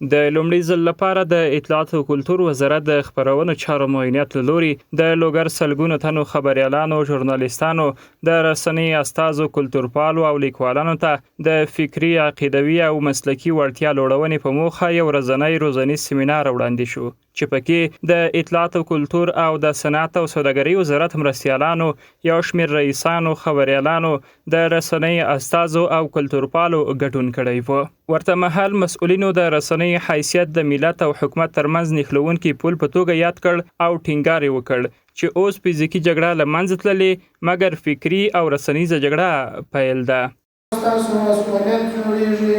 د لومړي ځل لپاره د اطلاعات او کلتور وزارت د خبرونو چارو معاونیت له لوري د لوګر سلګونو تنو خبريالانو، ژورنالیستانو، د رسنۍ استازو، کلتورپالو او لیکوالانو ته د فکری، عقیدوي او مسلکي وړتیا لوړونې په موخه یو ورځنی روزنیز سیمینار وړاندې شو چې پکې د اطلاعات او کلتور او د صنعت او سوداګرۍ وزارت مرستیالانو، یو شمېر رئیسانو، خبريالانو، د رسنۍ استازو او کلتورپالو ګډون کړی و. ورته مهال مسؤلینو د رسنۍ حیثیت د ملت او حکومت ترمنځ نښلونکي پل په توګه یاد کړ او ټینګار یې وکړ چې اوس فزیکي جګړه له منځه تللې، مګر فکري او رسنیزه جګړه پیل ده. تاسو مسؤلیت جوړیږي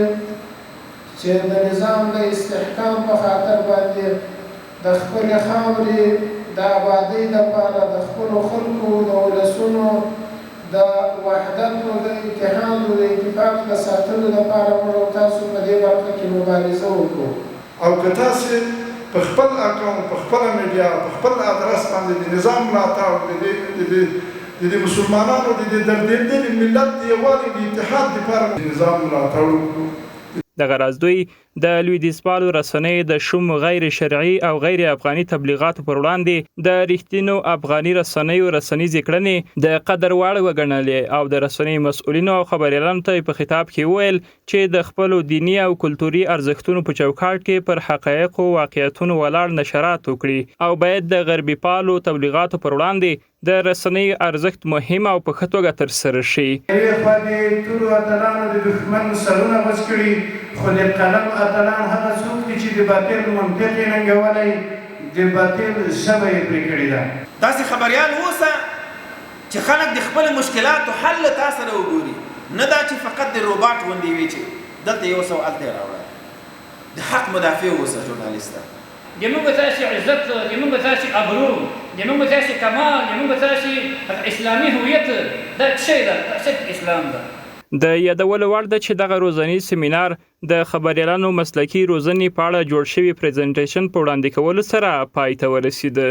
چې د نظام د استحکام په خاطر باندې د خپل خاورې د آبادۍ لپاره د خپلو خلکو د ولسونو د وحدت او د اتحاد او د اتفاق د ساتلو لپاره موږ تاسو په دې برخه کې مبارزه وکړو. او که تاسو په خپل اکاونټ، په خپل میډیا، په خپل ادرس باندې د نظام ملاتړ د مسلمانانو د دردېدلي ملت د یووالي د اتحاد لپاره د نظام ملاتړ وکړو. دغه راز دوی د لویدیځپالو رسنۍ د شوم غیر شرعي او غیر افغاني تبلیغاتو پر وړاندې د رښتینو افغاني رسنیو رسنیزې کړنې د قدر وړ وګڼلې او د رسنۍ مسؤلینو او خبريالانو ته په خطاب کې ویل چې د خپل دینی او کلتوري ارزښتونو په چوکاټ کې پر حقایقو واقعیتونو ولاړ نشرات وکړي او باید د غربي پالو تبلیغاتو پر وړاندې د رسنۍ ارزښت مهم او په ښه توګه ترسره شي. یوې خوا د تورو اتلانو د دښمن سرونه بس کړي، خو د قلم اتلان هغه څوک دي چې د باطل منطق یې ننګولی، د باطل ژبه یې پرې کړې ده. داسې خبریال اوسه چې خلک د خپل مشکلاتو حل تا سره وګوري، نه دا چې فقط د روباټ غوندې وي چې دلته یو څه هلته یې راوړه. د حق مدافع اوسه ژورنالیسته. زموږ تاسې عزت، زموږ تاسې ابرو، زموږ تاسې کمال، زموږ تاسې اسلامي هویت دا څه ده؟ دا اسلام ده. د یادولو وړ ده چې دغه روزنیز سیمینار د خبريالانو مسلکي روزنې په اړه جوړ شوی پریزنټیشن په وړاندې کولو سره پای ته ورسیده.